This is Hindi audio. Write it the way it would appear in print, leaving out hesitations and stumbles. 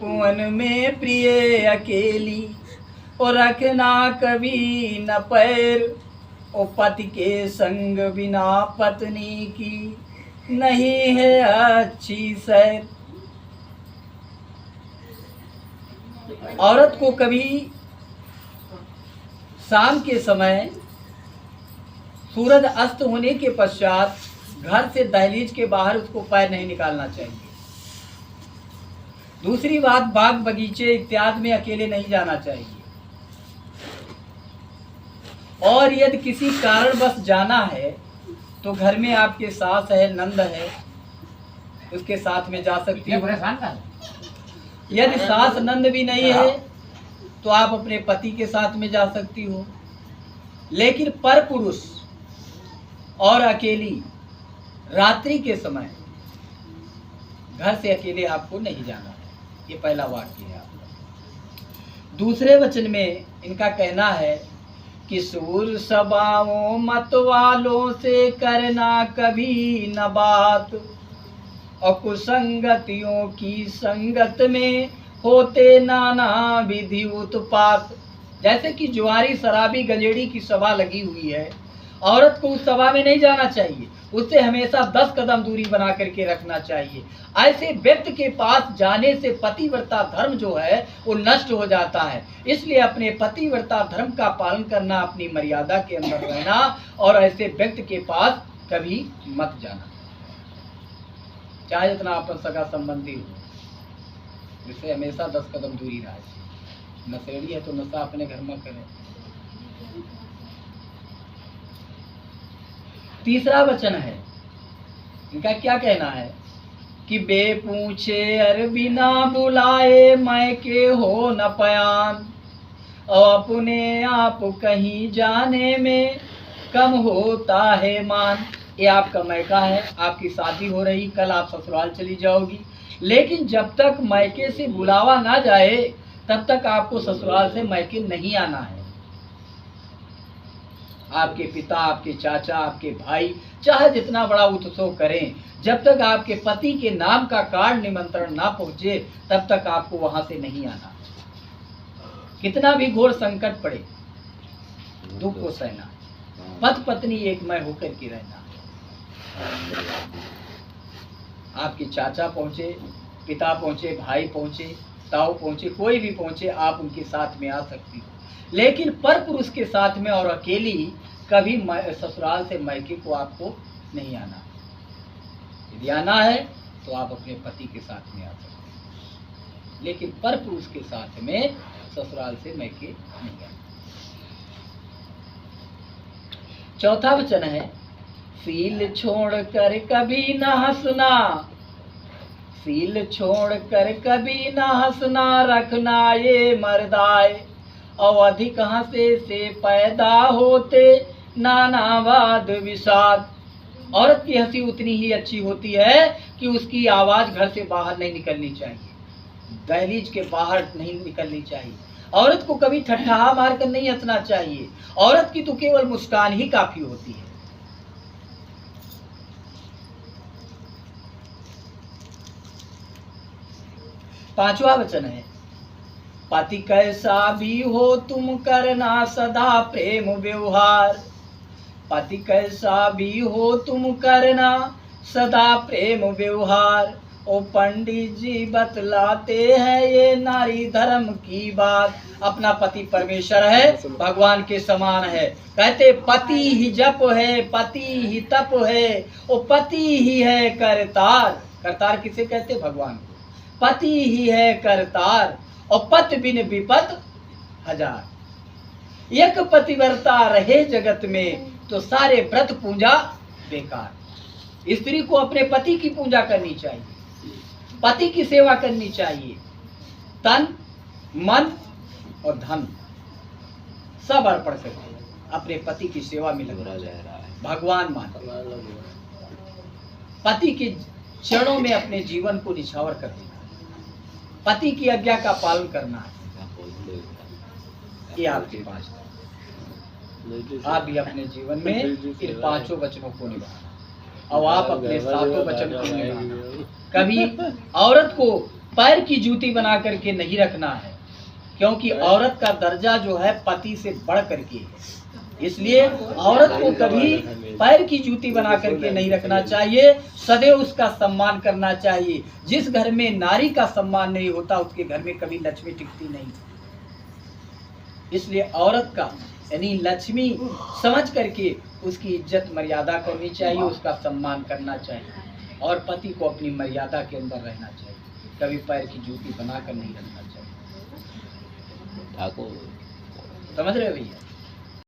कुवन में प्रिय अकेली और रखना कभी न पैर, ओ पति के संग बिना पत्नी की नहीं है अच्छी सैर। औरत को कभी शाम के समय सूरज अस्त होने के पश्चात घर से दहलीज के बाहर उसको पैर नहीं निकालना चाहिए। दूसरी बात, बाग बगीचे इत्यादि में अकेले नहीं जाना चाहिए। और यदि किसी कारणवश जाना है तो घर में आपके सास है, नंद है, उसके साथ में जा सकती है। यदि सास नंद भी नहीं है तो आप अपने पति के साथ में जा सकती हो। लेकिन पर पुरुष और अकेली रात्रि के समय घर से अकेले आपको नहीं जाना है। ये पहला वाक्य है आपका। दूसरे वचन में इनका कहना है कि सूर सभाओं मत वालों से करना कभी न बात, और कुसंगतियों की संगत में होते नाना विधि उत्पात। जैसे कि जुआरी शराबी गंजेड़ी की सभा लगी हुई है, औरत को उस सभा में नहीं जाना चाहिए, उससे हमेशा 10 कदम दूरी बना करके रखना चाहिए। ऐसे व्यक्ति के पास जाने से पतिव्रता धर्म जो है वो नष्ट हो जाता है। इसलिए अपने पतिव्रता धर्म का पालन करना, अपनी मर्यादा के अंदर रहना, और ऐसे व्यक्ति के पास कभी मत जाना, चाहे जितना आपन सगा संबंधी हो, जिससे हमेशा 10 कदम दूरी रहे। नशेड़ी है तो नशा अपने घर में करे। तीसरा वचन है, इनका क्या कहना है कि बे पूछे अर बिना बुलाए मैं के हो न पयान, और अपने आप कहीं जाने में कम होता है मान। ये आपका मैका है, आपकी शादी हो रही, कल आप ससुराल चली जाओगी, लेकिन जब तक मैके से बुलावा ना जाए तब तक आपको ससुराल से मैके नहीं आना है। आपके पिता, आपके चाचा, आपके भाई चाहे जितना बड़ा उत्सव करें, जब तक आपके पति के नाम का कार्ड निमंत्रण ना पहुंचे तब तक आपको वहां से नहीं आना। कितना भी घोर संकट पड़े, दुख को सहना, पति पत्नी एक मय होकर के रहना। आपके चाचा पहुंचे, पिता पहुंचे, भाई पहुंचे, ताऊ पहुंचे, कोई भी पहुंचे, आप उनके साथ में आ सकती हो। लेकिन पर पुरुष के साथ में और अकेली कभी ससुराल से मैके को आपको नहीं आना। यदि आना है तो आप अपने पति के साथ में आ सकते हैं, लेकिन पर पुरुष के साथ में ससुराल से मैके नहीं आना। चौथा वचन है, सील छोड़कर कभी न हंसना, सील छोड़कर कभी न हंसना, रखना ये मर्दाए, और अधिक हंसे से पैदा होते नानावाद विषाद। औरत की हंसी उतनी ही अच्छी होती है कि उसकी आवाज घर से बाहर नहीं निकलनी चाहिए, दहलीज के बाहर नहीं निकलनी चाहिए। औरत को कभी ठट्ठा मारकर नहीं हंसना चाहिए। औरत की तो केवल मुस्कान ही काफी होती है। पांचवा वचन है, पति कैसा भी हो तुम करना सदा प्रेम व्यवहार, पति कैसा भी हो तुम करना सदा प्रेम व्यवहार, ओ पंडित जी बतलाते हैं ये नारी धर्म की बात। अपना पति परमेश्वर है, भगवान के समान है। कहते पति ही जप है, पति ही तप है, ओ पति ही है करतार। करतार किसे कहते? भगवान को। पति ही है करतार, और पति बिन विपत हजार। एक पतिव्रता रहे जगत में तो सारे व्रत पूजा बेकार। स्त्री को अपने पति की पूजा करनी चाहिए, पति की सेवा करनी चाहिए। तन, मन और धन सब अर्पण करके अपने पति की सेवा में लगना चाहिए। भगवान मान पति के चरणों में अपने जीवन को निछावर कर देना, पति की आज्ञा का पालन करना है। ये आपके पास है। आप भी अपने जीवन में इन पांचों वचनों को निभाना। अब आप अपने सातों वचन को निभाना। कभी औरत को पैर की जूती बना करके नहीं रखना है, क्योंकि औरत का दर्जा जो है पति से बढ़ करके है। इसलिए औरत को कभी पैर की जूती बना करके नहीं रखना चाहिए, सदैव उसका सम्मान करना चाहिए। जिस घर में नारी का सम्मान नहीं होता उसके घर में कभी लक्ष्मी टिकती नहीं। इसलिए औरत का यानी लक्ष्मी समझ करके उसकी इज्जत मर्यादा करनी चाहिए, उसका सम्मान करना चाहिए और पति को अपनी मर्यादा के अंदर रहना चाहिए, कभी पैर की जूती बनाकर नहीं रखना चाहिए। समझ रहे हो भैया?